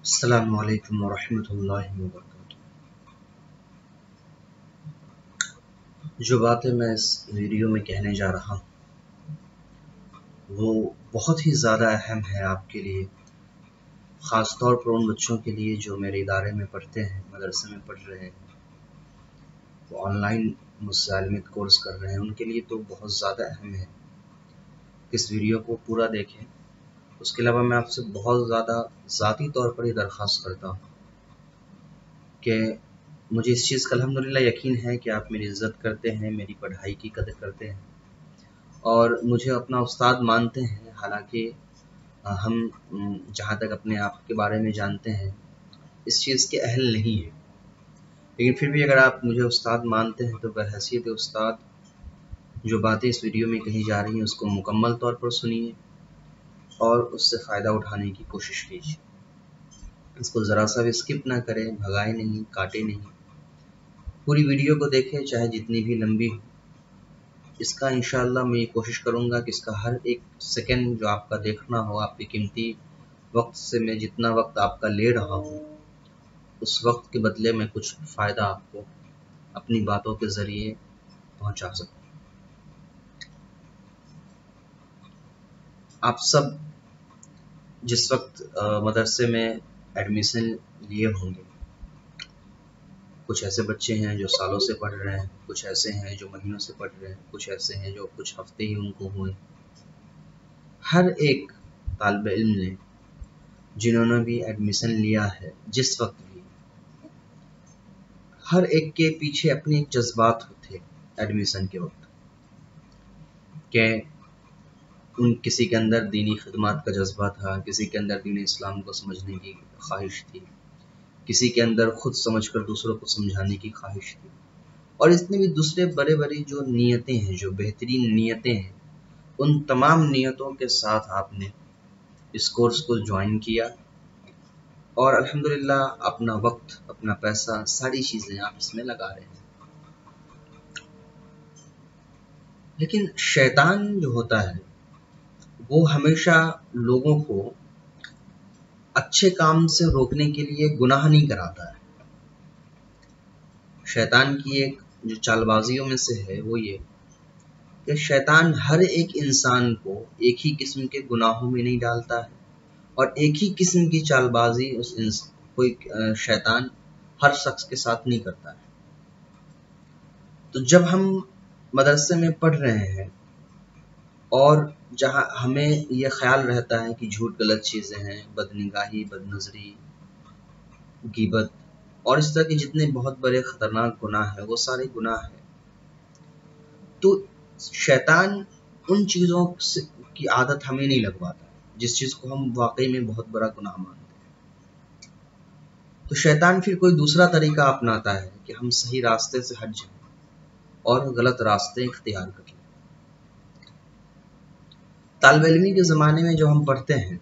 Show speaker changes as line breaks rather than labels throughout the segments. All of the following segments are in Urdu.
السلام علیکم ورحمۃ اللہ وبرکاتہ۔ جو باتیں میں اس ویڈیو میں کہنے جا رہا ہوں وہ بہت ہی زیادہ اہم ہے آپ کے لیے، خاص طور پر ان بچوں کے لیے جو میرے ادارے میں پڑھتے ہیں، مدرسے میں پڑھ رہے ہیں، وہ آن لائن مجھ سے عالمیت کورس کر رہے ہیں، ان کے لیے تو بہت زیادہ اہم ہے۔ اس ویڈیو کو پورا دیکھیں۔ اس کے علاوہ میں آپ سے بہت زیادہ ذاتی طور پر یہ درخواست کرتا ہوں کہ مجھے اس چیز کا الحمدللہ یقین ہے کہ آپ میری عزت کرتے ہیں، میری پڑھائی کی قدر کرتے ہیں اور مجھے اپنا استاد مانتے ہیں، حالانکہ ہم جہاں تک اپنے آپ کے بارے میں جانتے ہیں اس چیز کے اہل نہیں ہیں، لیکن پھر بھی اگر آپ مجھے استاد مانتے ہیں تو بحیثیت استاد جو باتیں اس ویڈیو میں کہی جا رہی ہیں اس کو مکمل طور پر سنیے اور اس سے فائدہ اٹھانے کی کوشش کیجیے۔ اس کو ذرا سا بھی اسکپ نہ کریں، بھگائیں نہیں، کاٹیں نہیں، پوری ویڈیو کو دیکھیں چاہے جتنی بھی لمبی ہو۔ اس کا انشاءاللہ میں یہ کوشش کروں گا کہ اس کا ہر ایک سیکنڈ جو آپ کا دیکھنا ہو، آپ کے قیمتی وقت سے میں جتنا وقت آپ کا لے رہا ہوں اس وقت کے بدلے میں کچھ فائدہ آپ کو اپنی باتوں کے ذریعے پہنچا سکوں۔ آپ سب جس وقت مدرسے میں ایڈمیشن لیے ہوں گے، کچھ ایسے بچے ہیں جو سالوں سے پڑھ رہے ہیں، کچھ ایسے ہیں جو مہینوں سے پڑھ رہے ہیں، کچھ ایسے ہیں جو کچھ ہفتے ہی ان کو ہوئے۔ ہر ایک طالب علم نے جنہوں نے بھی ایڈمیشن لیا ہے، جس وقت بھی، ہر ایک کے پیچھے اپنے ایک جذبات تھے ایڈمیشن کے وقت، کہ کسی کے اندر دینی خدمات کا جذبہ تھا، کسی کے اندر دین اسلام کو سمجھنے کی خواہش تھی، کسی کے اندر خود سمجھ کر دوسروں کو سمجھانے کی خواہش تھی، اور اس میں بھی دوسرے بڑے بڑے جو نیتیں ہیں، جو بہترین نیتیں ہیں، ان تمام نیتوں کے ساتھ آپ نے اس کورس کو جوائن کیا اور الحمدللہ اپنا وقت، اپنا پیسہ، ساری چیزیں آپ اس میں لگا رہے ہیں۔ لیکن شیطان جو ہوتا ہے وہ ہمیشہ لوگوں کو اچھے کام سے روکنے کے لیے گناہ نہیں کراتا ہے۔ شیطان کی ایک جو چال بازیوں میں سے ہے وہ یہ کہ شیطان ہر ایک انسان کو ایک ہی قسم کے گناہوں میں نہیں ڈالتا ہے، اور ایک ہی قسم کی چال بازی کوئی شیطان ہر شخص کے ساتھ نہیں کرتا ہے۔ تو جب ہم مدرسے میں پڑھ رہے ہیں اور جہاں ہمیں یہ خیال رہتا ہے کہ جھوٹ غلط چیزیں ہیں، بدنگاہی، بدنظری، غیبت اور اس طرح کے جتنے بہت بڑے خطرناک گناہ ہیں وہ سارے گناہ ہیں، تو شیطان ان چیزوں کی عادت ہمیں نہیں لگواتا جس چیز کو ہم واقعی میں بہت بڑا گناہ مانتے ہیں۔ تو شیطان پھر کوئی دوسرا طریقہ اپناتا ہے کہ ہم صحیح راستے سے ہٹ جائیں اور غلط راستے اختیار کر لیں۔ طالب علمی کے زمانے میں جو ہم پڑھتے ہیں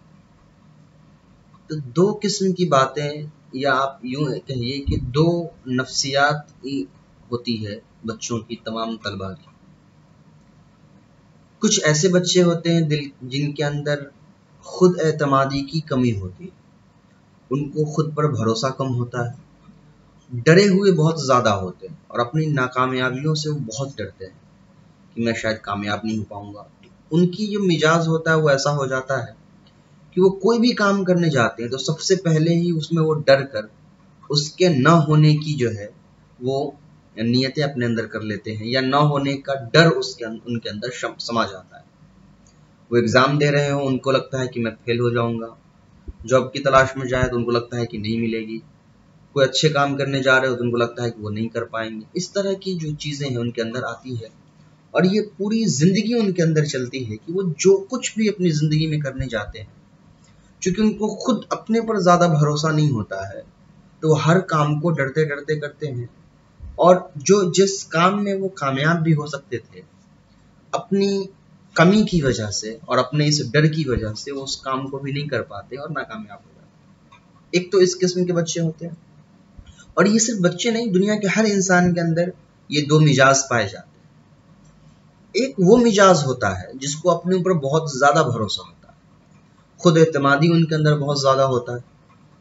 تو دو قسم کی باتیں، یا آپ یوں کہیے کہ دو نفسیات ہوتی ہے بچوں کی، تمام طلباء کی۔ کچھ ایسے بچے ہوتے ہیں جن کے اندر خود اعتمادی کی کمی ہوتی ہے، ان کو خود پر بھروسہ کم ہوتا ہے، ڈرے ہوئے بہت زیادہ ہوتے ہیں اور اپنی ناکامیابیوں سے وہ بہت ڈرتے ہیں کہ میں شاید کامیاب نہیں ہو پاؤں گا۔ ان کی جو مزاج ہوتا ہے وہ ایسا ہو جاتا ہے کہ وہ کوئی بھی کام کرنے جاتے ہیں تو سب سے پہلے ہی اس میں وہ ڈر کر اس کے نہ ہونے کی جو ہے وہ نیتیں اپنے اندر کر لیتے ہیں، یا نہ ہونے کا ڈر ان کے اندر سما جاتا ہے۔ وہ ایگزام دے رہے ہوں، ان کو لگتا ہے کہ میں فیل ہو جاؤں گا، جاب کی تلاش میں جائے تو ان کو لگتا ہے کہ نہیں ملے گی، کوئی اچھے کام کرنے جا رہے ہو تو ان کو لگتا ہے کہ وہ نہیں کر پائیں گے۔ اس طرح کی جو چیزیں ہیں ان کے اندر آتی ہے، اور یہ پوری زندگی ان کے اندر چلتی ہے کہ وہ جو کچھ بھی اپنی زندگی میں کرنے جاتے ہیں، چونکہ ان کو خود اپنے پر زیادہ بھروسہ نہیں ہوتا ہے تو وہ ہر کام کو ڈرتے ڈرتے کرتے ہیں، اور جس کام میں وہ کامیاب بھی ہو سکتے تھے، اپنی کمی کی وجہ سے اور اپنے اس ڈر کی وجہ سے وہ اس کام کو بھی نہیں کر پاتے اور ناکامیاب ہو جاتے۔ ایک تو اس قسم کے بچے ہوتے ہیں، اور یہ صرف بچے نہیں، دنیا کے ہر انسان کے اندر یہ دو مزاج پائے جاتے ہیں۔ ایک وہ مزاج ہوتا ہے جس کو اپنے اوپر بہت زیادہ بھروسہ ہوتا ہے، خود اعتمادی ان کے اندر بہت زیادہ ہوتا ہے،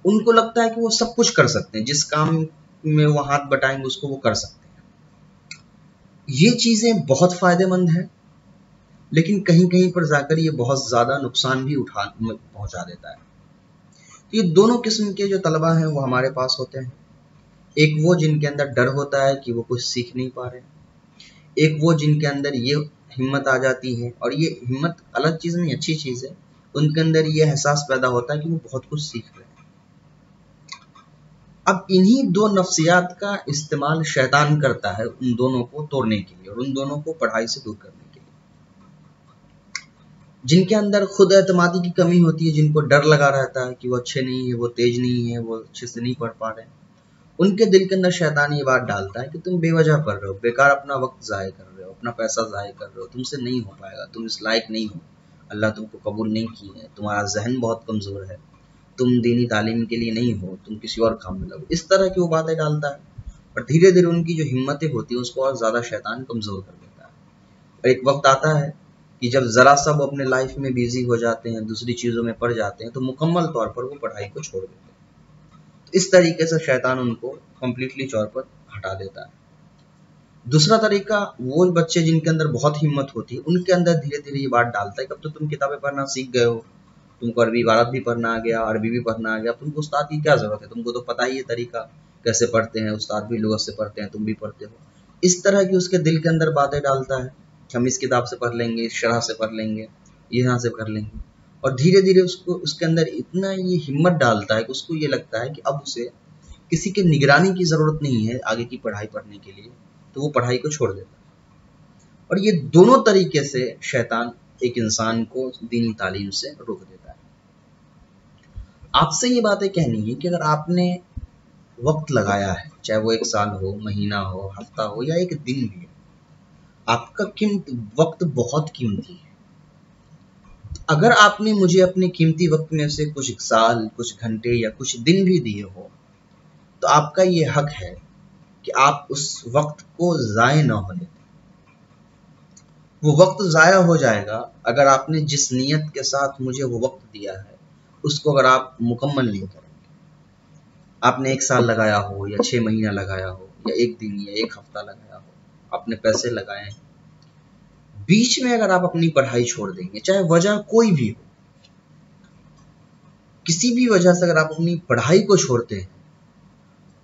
ان کو لگتا ہے کہ وہ سب کچھ کر سکتے ہیں، جس کام میں وہ ہاتھ بٹائیں گے اس کو وہ کر سکتے ہیں۔ یہ چیزیں بہت فائدہ مند ہیں، لیکن کہیں کہیں پر جا کر یہ بہت زیادہ نقصان بھی پہنچا دیتا ہے۔ یہ دونوں قسم کے جو طلبہ ہیں وہ ہمارے پاس ہوتے ہیں، ایک وہ جن کے اندر ڈر ہوتا ہے کہ وہ کچھ سیکھ نہیں پا رہے، ایک وہ جن کے اندر یہ ہمت آ جاتی ہے، اور یہ ہمت الگ چیز نہیں، اچھی چیز ہے، ان کے اندر یہ احساس پیدا ہوتا ہے کہ وہ بہت کچھ سیکھ رہے ہیں۔ اب انہی دو نفسیات کا استعمال شیطان کرتا ہے ان دونوں کو توڑنے کے لیے اور ان دونوں کو پڑھائی سے دور کرنے کے لیے۔ جن کے اندر خود اعتمادی کی کمی ہوتی ہے، جن کو ڈر لگا رہتا ہے کہ وہ اچھے نہیں ہے، وہ تیز نہیں ہے، وہ اچھے سے نہیں پڑھ پا رہے ہیں، ان کے دل کے اندر شیطان یہ بات ڈالتا ہے کہ تم بے وجہ پڑھ رہے ہو، بیکار اپنا وقت ضائع کر رہے ہو، اپنا پیسہ ضائع کر رہے ہو، تم سے نہیں ہو پائے گا، تم اس لائق نہیں ہو، اللہ تم کو قبول نہیں کی ہے، تمہارا ذہن بہت کمزور ہے، تم دینی تعلیم کے لیے نہیں ہو، تم کسی اور کام میں لگو، اس طرح کی وہ باتیں ڈالتا ہے، اور دھیرے دھیرے ان کی جو ہمتیں ہوتی ہیں اس کو اور زیادہ شیطان کمزور کر دیتا ہے۔ اور ایک وقت آتا ہے کہ جب ذرا سا وہ اپنے لائف میں بیزی ہو جاتے ہیں، دوسری چیزوں میں پڑ جاتے ہیں، تو مکمل طور پر وہ پڑھائی کو چھوڑ دیتے ہیں۔ اس طریقے سے شیطان ان کو کمپلیٹلی طور پر ہٹا دیتا ہے۔ دوسرا طریقہ، وہ بچے جن کے اندر بہت ہمت ہوتی ہے، ان کے اندر دھیرے دھیرے یہ بات ڈالتا ہے کہ اب تو تم کتابیں پڑھنا سیکھ گئے ہو، تم کو عربی عبارت بھی پڑھنا آ گیا، عربی بھی پڑھنا آ گیا، تم کو استاد کی کیا ضرورت ہے، تم کو تو پتہ ہی ہے طریقہ کیسے پڑھتے ہیں، استاد بھی لغت سے پڑھتے ہیں، تم بھی پڑھتے ہو۔ اس طرح کی اس کے دل کے اندر باتیں ڈالتا ہے کہ ہم اس کتاب سے پڑھ لیں گے، اس شرح سے پڑھ لیں گے، یہاں سے پڑھ لیں گے، اور دھیرے دھیرے اس کے اندر اتنا یہ ہمت ڈالتا ہے کہ اس کو یہ لگتا ہے کہ اب اسے کسی کے نگرانی کی ضرورت نہیں ہے آگے کی پڑھائی پڑھنے کے لیے، تو وہ پڑھائی کو چھوڑ دیتا ہے۔ اور یہ دونوں طریقے سے شیطان ایک انسان کو دینی تعلیم سے روک دیتا ہے۔ آپ سے یہ باتیں کہنی ہے کہ اگر آپ نے وقت لگایا ہے، چاہے وہ 1 سال ہو، مہینہ ہو، ہفتہ ہو یا 1 دن بھی، آپ کا وقت بہت قیمتی ہے۔ اگر آپ نے مجھے اپنے قیمتی وقت میں سے کچھ سال، کچھ گھنٹے یا کچھ دن بھی دیے ہو، تو آپ کا یہ حق ہے کہ آپ اس وقت کو ضائع نہ ہونے دیں۔ وہ وقت ضائع ہو جائے گا اگر آپ نے جس نیت کے ساتھ مجھے وہ وقت دیا ہے اس کو اگر آپ مکمل نہیں کریں گے۔ آپ نے 1 سال لگایا ہو یا 6 مہینہ لگایا ہو یا 1 دن یا 1 ہفتہ لگایا ہو، آپ نے پیسے لگائے ہیں، بیچ میں اگر آپ اپنی پڑھائی چھوڑ دیں گے، چاہے وجہ کوئی بھی ہو، کسی بھی وجہ سے اگر آپ اپنی پڑھائی کو چھوڑتے ہیں،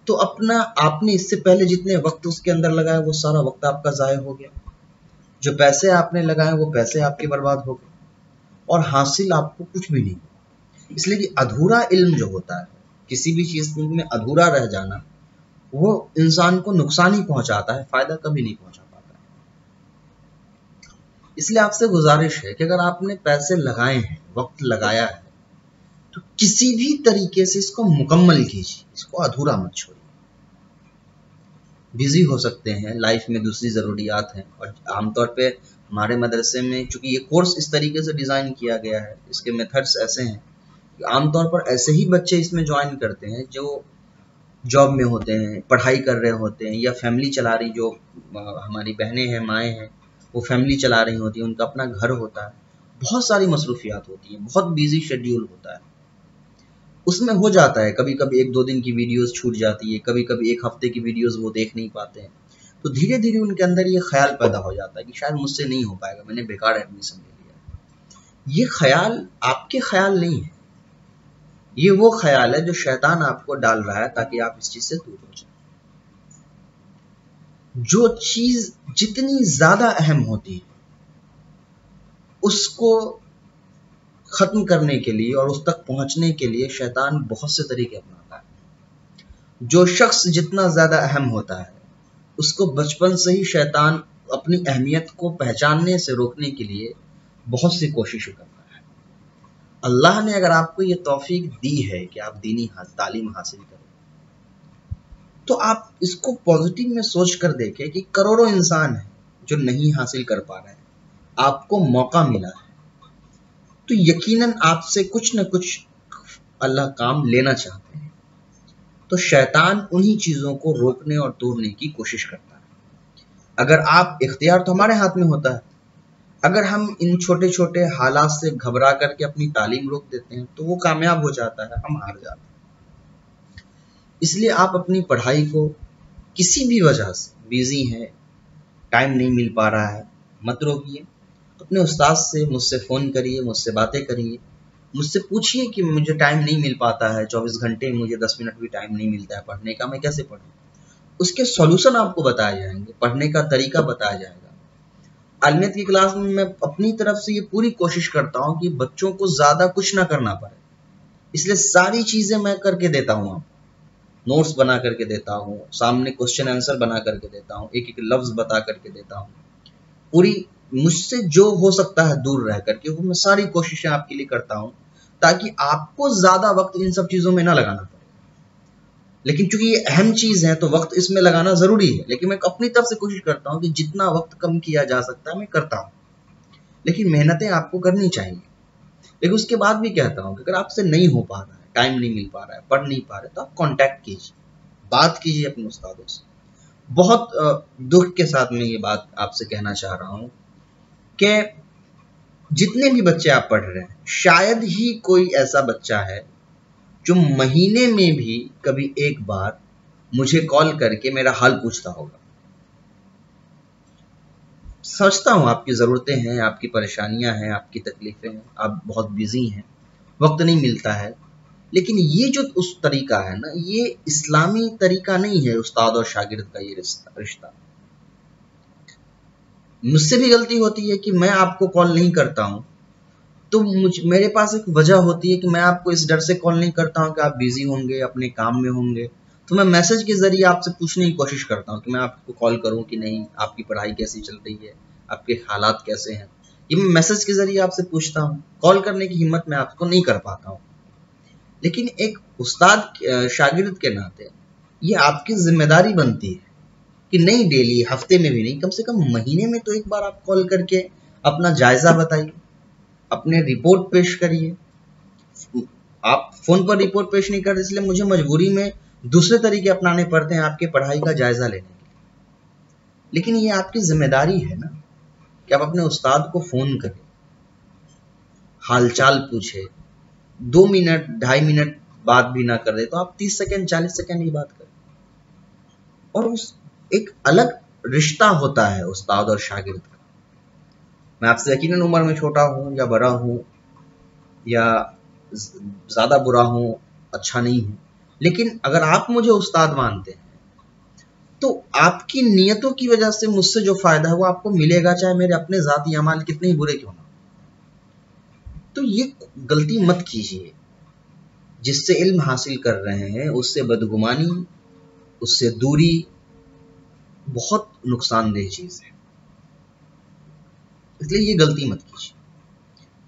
تو آپ نے اس سے پہلے جتنے وقت اس کے اندر لگایا وہ سارا وقت آپ کا ضائع ہو گیا، جو پیسے آپ نے لگائے وہ پیسے آپ کے برباد ہو گئے، اور حاصل آپ کو کچھ بھی نہیں۔ اس لیے کہ ادھورا علم جو ہوتا ہے، کسی بھی چیز میں ادھورا رہ جانا، وہ انسان کو نقصان ہی پہنچاتا ہے، فائدہ کبھی نہیں پہنچا پاتا ہے۔ اس لیے آپ سے گزارش ہے کہ اگر آپ نے پیسے لگائے ہیں، وقت لگایا ہے، تو کسی بھی طریقے سے اس کو مکمل کیجیے، اس کو ادھورا مت چھوڑیے۔ بزی ہو سکتے ہیں، لائف میں دوسری ضروریات ہیں، اور عام طور پہ ہمارے مدرسے میں چونکہ یہ کورس اس طریقے سے ڈیزائن کیا گیا ہے، اس کے میتھڈس ایسے ہیں کہ عام طور پر ایسے ہی بچے اس میں جوائن کرتے ہیں جو جاب میں ہوتے ہیں، پڑھائی کر رہے ہوتے ہیں، یا فیملی چلا رہی، جو ہماری بہنیں ہیں، مائیں ہیں، وہ فیملی چلا رہی ہوتی ہیں، ان کا اپنا گھر ہوتا ہے، بہت ساری مصروفیات ہوتی ہیں، بہت بیزی شیڈیول ہوتا ہے۔ اس میں ہو جاتا ہے کبھی کبھی 1-2 دن کی ویڈیوز چھوٹ جاتی ہے، کبھی کبھی 1 ہفتے کی ویڈیوز وہ دیکھ نہیں پاتے ہیں، تو دھیرے دھیرے ان کے اندر یہ خیال پیدا ہو جاتا ہے کہ شاید مجھ سے نہیں ہو پائے گا، میں نے بیکار ایڈمیشن لے لیا۔ یہ خیال آپ کے خیال نہیں ہے، یہ وہ خیال ہے جو شیطان آپ کو ڈال رہا ہے تاکہ آپ اس چیز سے دور ہو جائیں۔ جو چیز جتنی زیادہ اہم ہوتی ہے اس کو ختم کرنے کے لیے اور اس تک پہنچنے کے لیے شیطان بہت سے طریقے اپناتا ہے۔ جو شخص جتنا زیادہ اہم ہوتا ہے اس کو بچپن سے ہی شیطان اپنی اہمیت کو پہچاننے سے روکنے کے لیے بہت سی کوششیں کرتا ہے۔ اللہ نے اگر آپ کو یہ توفیق دی ہے کہ آپ دینی تعلیم حاصل کریں، تو آپ اس کو پازیٹیو میں سوچ کر دیکھیں کہ کروڑوں انسان ہیں جو نہیں حاصل کر پا رہے ہیں، آپ کو موقع ملا ہے، تو یقیناً آپ سے کچھ نہ کچھ اللہ کام لینا چاہتے ہیں، تو شیطان انہی چیزوں کو روکنے اور توڑنے کی کوشش کرتا ہے۔ اگر آپ اختیار تو ہمارے ہاتھ میں ہوتا ہے، اگر ہم ان چھوٹے چھوٹے حالات سے گھبرا کر کے اپنی تعلیم روک دیتے ہیں تو وہ کامیاب ہو جاتا ہے، ہم ہار جاتے ہیں۔ اس لیے آپ اپنی پڑھائی کو کسی بھی وجہ سے بیزی ہیں، ٹائم نہیں مل پا رہا ہے، مت روکیے، اپنے استاد سے مجھ سے فون کریے، مجھ سے باتیں کریے، مجھ سے پوچھیے کہ مجھے ٹائم نہیں مل پاتا ہے، 24 گھنٹے مجھے 10 منٹ بھی ٹائم نہیں ملتا ہے پڑھنے کا، میں کیسے پڑھوں؟ اس کے سولوشن آپ کو بتائے جائیں گے، پڑھنے کا طریقہ بتایا جائے گا۔ عالمیت کی کلاس میں اپنی طرف سے یہ پوری کوشش کرتا ہوں کہ بچوں کو زیادہ کچھ نہ کرنا پڑے، اس لیے ساری چیزیں میں کر کے دیتا ہوں، آپ نوٹس بنا کر کے دیتا ہوں، سامنے کوشچن آنسر بنا کر کے دیتا ہوں، ایک ایک لفظ بتا کر کے دیتا ہوں، پوری مجھ سے جو ہو سکتا ہے دور رہ کر کے وہ میں ساری کوششیں آپ کے لیے کرتا ہوں، تاکہ آپ کو زیادہ وقت ان سب چیزوں میں نہ لگانا پڑے۔ لیکن چونکہ یہ اہم چیز ہے تو وقت اس میں لگانا ضروری ہے، لیکن میں اپنی طرف سے کوشش کرتا ہوں کہ جتنا وقت کم کیا جا سکتا ہے میں کرتا ہوں، لیکن محنتیں آپ کو کرنی چاہیے۔ لیکن اس کے بعد بھی کہتا ہوں کہ اگر آپ سے نہیں ہو پا رہا ہے، ٹائم نہیں مل پا رہا ہے، پڑھ نہیں پا رہے، تو آپ کانٹیکٹ کیجیے، بات کیجیے اپنے استادوں سے۔ بہت دکھ کے ساتھ میں یہ بات آپ سے کہنا چاہ رہا ہوں کہ جتنے بھی بچے آپ پڑھ رہے ہیں، شاید ہی کوئی ایسا بچہ ہے جو مہینے میں بھی کبھی ایک بار مجھے کال کر کے میرا حال پوچھتا ہوگا۔ سمجھتا ہوں آپ کی ضرورتیں ہیں، آپ کی پریشانیاں ہیں، آپ کی تکلیفیں ہیں، آپ بہت بیزی ہیں، وقت نہیں ملتا ہے، لیکن یہ جو اس طریقہ ہے نا، یہ اسلامی طریقہ نہیں ہے استاد اور شاگرد کا یہ رشتہ۔ مجھ سے بھی غلطی ہوتی ہے کہ میں آپ کو کال نہیں کرتا ہوں، تو میرے پاس ایک وجہ ہوتی ہے کہ میں آپ کو اس ڈر سے کال نہیں کرتا ہوں کہ آپ بیزی ہوں گے، اپنے کام میں ہوں گے، تو میں میسج کے ذریعے آپ سے پوچھنے کی کوشش کرتا ہوں کہ میں آپ کو کال کروں کہ نہیں، آپ کی پڑھائی کیسی چل رہی ہے، آپ کے حالات کیسے ہیں، یہ میں میسج کے ذریعے آپ سے پوچھتا ہوں، کال کرنے کی ہمت میں آپ کو نہیں کر پاتا ہوں۔ لیکن ایک استاد شاگرد کے ناطے یہ آپ کی ذمہ داری بنتی ہے کہ نہیں، ڈیلی، ہفتے میں بھی نہیں، کم سے کم مہینے میں تو ایک بار آپ کال کر کے اپنا جائزہ بتائیے، اپنے رپورٹ پیش کریے۔ آپ فون پر رپورٹ پیش نہیں کرتے، اس لیے مجھے مجبوری میں دوسرے طریقے اپنانے پڑتے ہیں آپ کے پڑھائی کا جائزہ لینے کے لیے۔ لیکن یہ آپ کی ذمہ داری ہے نا کہ آپ اپنے استاد کو فون کریں، حال چال پوچھے، 2 منٹ 2.5 منٹ بات بھی نہ کر دے تو آپ 30 سیکنڈ 40 سیکنڈ کی بات کریں۔ اور اس ایک الگ رشتہ ہوتا ہے استاد اور شاگرد کا۔ میں آپ سے یقیناً عمر میں چھوٹا ہوں یا بڑا ہوں یا زیادہ برا ہوں، اچھا نہیں ہوں، لیکن اگر آپ مجھے استاد مانتے ہیں تو آپ کی نیتوں کی وجہ سے مجھ سے جو فائدہ ہے وہ آپ کو ملے گا، چاہے میرے اپنے ذاتی اعمال کتنے ہی برے کیوں نہ۔ تو یہ غلطی مت کیجیے، جس سے علم حاصل کر رہے ہیں اس سے بدگمانی، اس سے دوری بہت نقصان دہ چیز ہے، اس لیے یہ غلطی مت کیجیے۔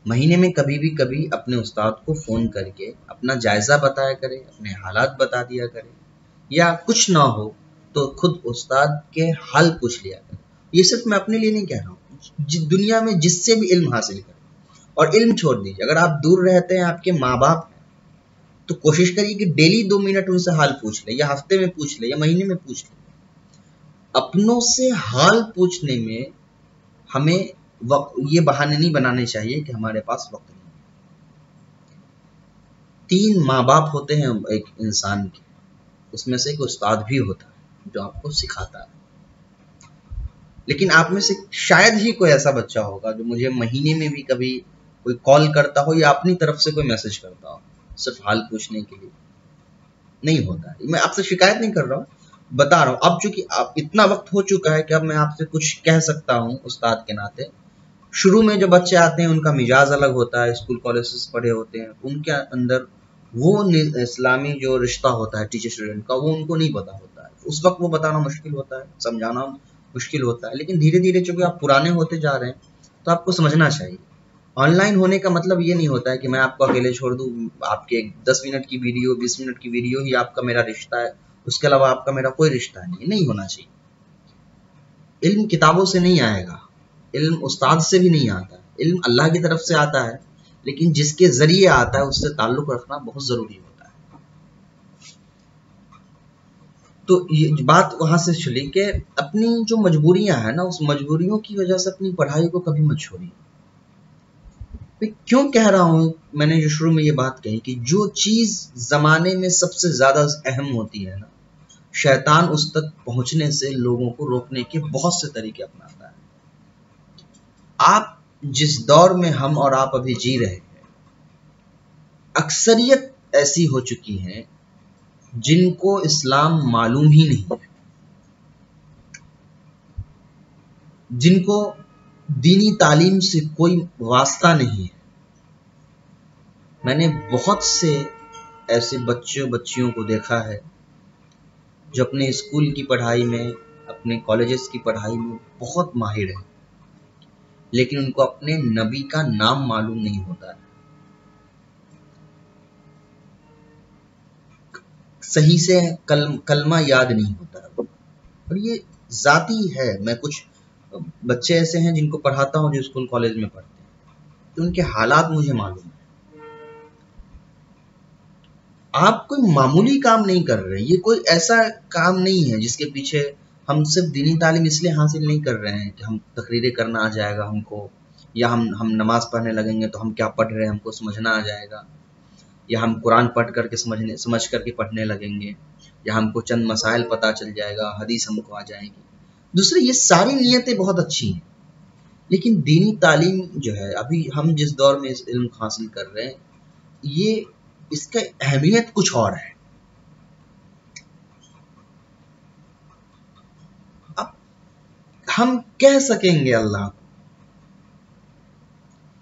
مہینے میں کبھی بھی کبھی اپنے استاد کو فون کر کے اپنا جائزہ بتایا کرے، اپنے حالات بتا دیا کرے، یا کچھ نہ ہو تو خود استاد کے حال پوچھ لیا کرے۔ یہ صرف میں اپنے لیے نہیں کہہ رہا ہوں، دنیا میں جس سے بھی علم حاصل کرے۔ اور علم چھوڑ دیجیے، اگر آپ دور رہتے ہیں، آپ کے ماں باپ ہیں، تو کوشش کریے کہ ڈیلی 2 منٹ ان سے حال پوچھ لے، یا ہفتے میں پوچھ لے، یا مہینے میں پوچھ لے۔ اپنوں سے حال پوچھنے میں ہمیں یہ بہانے نہیں بنانے چاہیے کہ ہمارے پاس وقت نہیں۔ 3 ماں باپ ہوتے ہیں ایک انسان کے، اس میں سے ایک استاد بھی ہوتا ہے جو آپ کو سکھاتا ہے۔ لیکن آپ میں سے شاید ہی کوئی ایسا بچہ ہوگا جو مجھے مہینے میں بھی کبھی کوئی کال کرتا ہو یا اپنی طرف سے کوئی میسج کرتا ہو صرف حال پوچھنے کے لیے۔ نہیں ہوتا ہے۔ میں آپ سے شکایت نہیں کر رہا ہوں، بتا رہا ہوں۔ اب چونکہ اتنا وقت ہو چکا ہے کہ اب میں آپ سے کچھ کہہ سکتا ہوں استاد کے ناطے۔ شروع میں جو بچے آتے ہیں ان کا مزاج الگ ہوتا ہے، اسکول کالجز پڑھے ہوتے ہیں، ان کے اندر وہ اسلامی جو رشتہ ہوتا ہے ٹیچر اسٹوڈنٹ کا وہ ان کو نہیں پتا ہوتا ہے، اس وقت وہ بتانا مشکل ہوتا ہے، سمجھانا مشکل ہوتا ہے۔ لیکن دھیرے دھیرے چونکہ آپ پرانے ہوتے جا رہے ہیں تو آپ کو سمجھنا چاہیے۔ آن لائن ہونے کا مطلب یہ نہیں ہوتا ہے کہ میں آپ کو اکیلے چھوڑ دوں، آپ کے 10 منٹ کی ویڈیو 20 منٹ کی ویڈیو ہی آپ کا میرا رشتہ ہے، اس کے علاوہ آپ کا میرا کوئی رشتہ نہیں ہونا چاہیے۔ علم کتابوں سے نہیں آئے گا، علم استاد سے بھی نہیں آتا ہے، علم اللہ کی طرف سے آتا ہے، لیکن جس کے ذریعے آتا ہے اس سے تعلق رکھنا بہت ضروری ہوتا ہے۔ تو یہ بات وہاں سے چلی کہ اپنی جو مجبوریاں ہیں نا، اس مجبوریوں کی وجہ سے اپنی پڑھائی کو کبھی مت چھوڑیے۔ میں کیوں کہہ رہا ہوں، میں نے جو شروع میں یہ بات کہی کہ جو چیز زمانے میں سب سے زیادہ اہم ہوتی ہے نا، شیطان اس تک پہنچنے سے لوگوں کو روکنے کے بہت سے طریقے اپناتا ہے۔ آپ جس دور میں ہم اور آپ ابھی جی رہے ہیں، اکثریت ایسی ہو چکی ہیں جن کو اسلام معلوم ہی نہیں ہے، جن کو دینی تعلیم سے کوئی واسطہ نہیں ہے۔ میں نے بہت سے ایسے بچیوں کو دیکھا ہے جو اپنے اسکول کی پڑھائی میں، اپنے کالجز کی پڑھائی میں بہت ماہر ہیں، لیکن ان کو اپنے نبی کا نام معلوم نہیں ہوتا ہے، صحیح سے کلمہ یاد نہیں ہوتا ہے۔ اور یہ ذاتی ہے، میں کچھ بچے ایسے ہیں جن کو پڑھاتا ہوں جو اسکول کالج میں پڑھتے ہیں، تو ان کے حالات مجھے معلوم ہیں۔ آپ کوئی معمولی کام نہیں کر رہے، یہ کوئی ایسا کام نہیں ہے جس کے پیچھے ہم صرف دینی تعلیم اس لیے حاصل نہیں کر رہے ہیں کہ ہم تقریریں کرنا آ جائے گا ہم کو، یا ہم نماز پڑھنے لگیں گے تو ہم کیا پڑھ رہے ہیں ہم کو سمجھنا آ جائے گا، یا ہم قرآن پڑھ کر کے سمجھ کر کے پڑھنے لگیں گے، یا ہم کو چند مسائل پتہ چل جائے گا، حدیث ہم کو آ جائے گی۔ دوسرے، یہ ساری نیتیں بہت اچھی ہیں، لیکن دینی تعلیم جو ہے، ابھی ہم جس دور میں اس علم حاصل کر رہے ہیں، یہ اس کا اہمیت کچھ اور ہے۔ اب ہم کہہ سکیں گے اللہ کو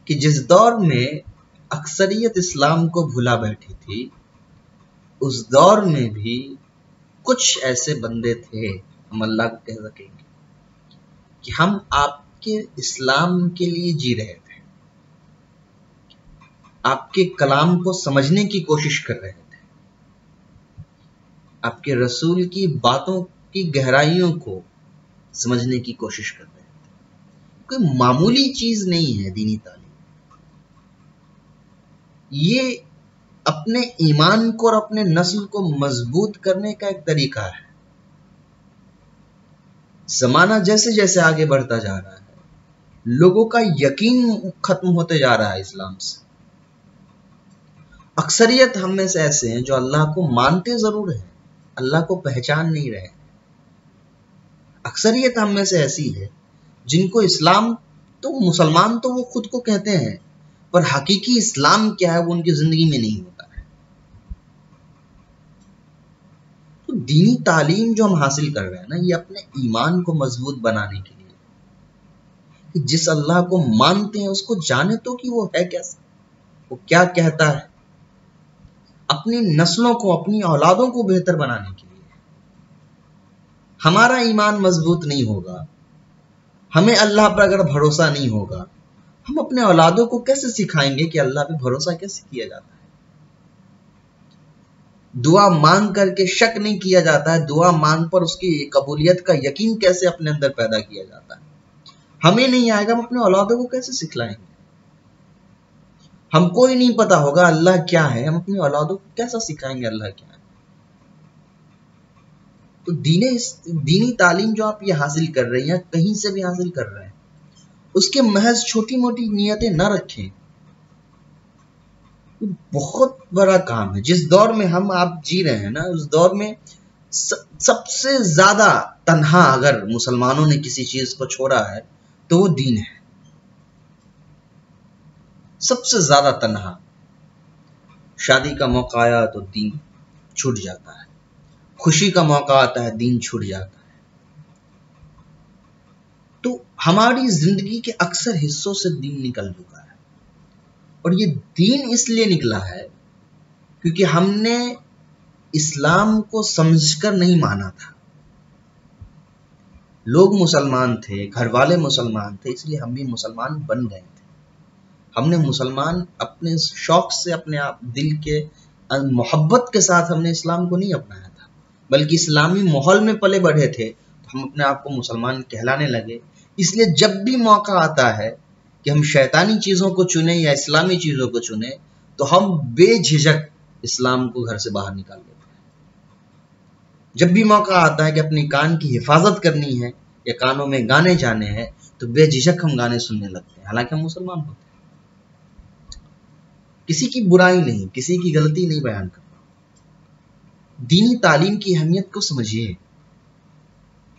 کہ جس دور میں اکثریت اسلام کو بھلا بیٹھی تھی، اس دور میں بھی کچھ ایسے بندے تھے، ہم اللہ کو کہہ سکیں گے کہ ہم آپ کے اسلام کے لیے جی رہے تھے، آپ کے کلام کو سمجھنے کی کوشش کر رہے تھے، آپ کے رسول کی باتوں کی گہرائیوں کو سمجھنے کی کوشش کر رہے تھے۔ کوئی معمولی چیز نہیں ہے دینی تعلیم، یہ اپنے ایمان کو اور اپنے نسل کو مضبوط کرنے کا ایک طریقہ ہے۔ زمانہ جیسے جیسے آگے بڑھتا جا رہا ہے، لوگوں کا یقین ختم ہوتے جا رہا ہے اسلام سے۔ اکثریت ہم میں سے ایسے ہیں جو اللہ کو مانتے ضرور ہیں، اللہ کو پہچان نہیں رہے۔ اکثریت ہم میں سے ایسی ہے جن کو اسلام تو، مسلمان تو وہ خود کو کہتے ہیں، پر حقیقی اسلام کیا ہے وہ ان کی زندگی میں نہیں ہوتا ہے۔ تو دینی تعلیم جو ہم حاصل کر رہے ہیں نا، یہ اپنے ایمان کو مضبوط بنانے کے لیے، کہ جس اللہ کو مانتے ہیں اس کو جانے تو کہ وہ ہے کیسا، وہ کیا کہتا ہے، اپنی نسلوں کو، اپنی اولادوں کو بہتر بنانے کے لیے۔ ہمارا ایمان مضبوط نہیں ہوگا، ہمیں اللہ پر اگر بھروسہ نہیں ہوگا، ہم اپنے اولادوں کو کیسے سکھائیں گے کہ اللہ پہ بھروسہ کیسے کیا جاتا ہے؟ دعا مانگ کر کے شک نہیں کیا جاتا ہے، دعا مانگ پر اس کی قبولیت کا یقین کیسے اپنے اندر پیدا کیا جاتا ہے؟ ہمیں نہیں آئے گا، ہم اپنے اولادوں کو کیسے سکھلائیں گے؟ ہم کو ہی نہیں پتا ہوگا اللہ کیا ہے، ہم اپنی اولادوں کو کیسا سکھائیں گے اللہ کیا ہے؟ تو دینی تعلیم جو آپ یہ حاصل کر رہے ہیں یا کہیں سے بھی حاصل کر رہے ہیں، اس کے محض چھوٹی موٹی نیتیں نہ رکھیں، بہت بڑا کام ہے۔ جس دور میں ہم آپ جی رہے ہیں نا، اس دور میں سب سے زیادہ تنہا اگر مسلمانوں نے کسی چیز کو چھوڑا ہے تو وہ دین ہے۔ سب سے زیادہ تنہا، شادی کا موقع آیا تو دین چھوٹ جاتا ہے، خوشی کا موقع آتا ہے دین چھوٹ جاتا ہے۔ تو ہماری زندگی کے اکثر حصوں سے دین نکل چکا ہے، اور یہ دین اس لیے نکلا ہے کیونکہ ہم نے اسلام کو سمجھ کر نہیں مانا تھا۔ لوگ مسلمان تھے، گھر والے مسلمان تھے، اس لیے ہم بھی مسلمان بن گئے تھے۔ ہم نے مسلمان اپنے شوق سے، اپنے آپ دل کے محبت کے ساتھ ہم نے اسلام کو نہیں اپنایا تھا، بلکہ اسلامی ماحول میں پلے بڑھے تھے، تو ہم اپنے آپ کو مسلمان کہلانے لگے۔ اس لیے جب بھی موقع آتا ہے کہ ہم شیطانی چیزوں کو چنیں یا اسلامی چیزوں کو چنیں، تو ہم بے جھجک اسلام کو گھر سے باہر نکال دیتے ہیں۔ جب بھی موقع آتا ہے کہ اپنی کان کی حفاظت کرنی ہے یا کانوں میں گانے جانے ہیں، تو بے جھجک ہم گانے سننے لگتے ہیں، حالانکہ ہم مسلمان ہوتے ہیں۔ کسی کی برائی نہیں، کسی کی غلطی نہیں بیان کر رہا ہوں۔ دینی تعلیم کی اہمیت کو سمجھیے۔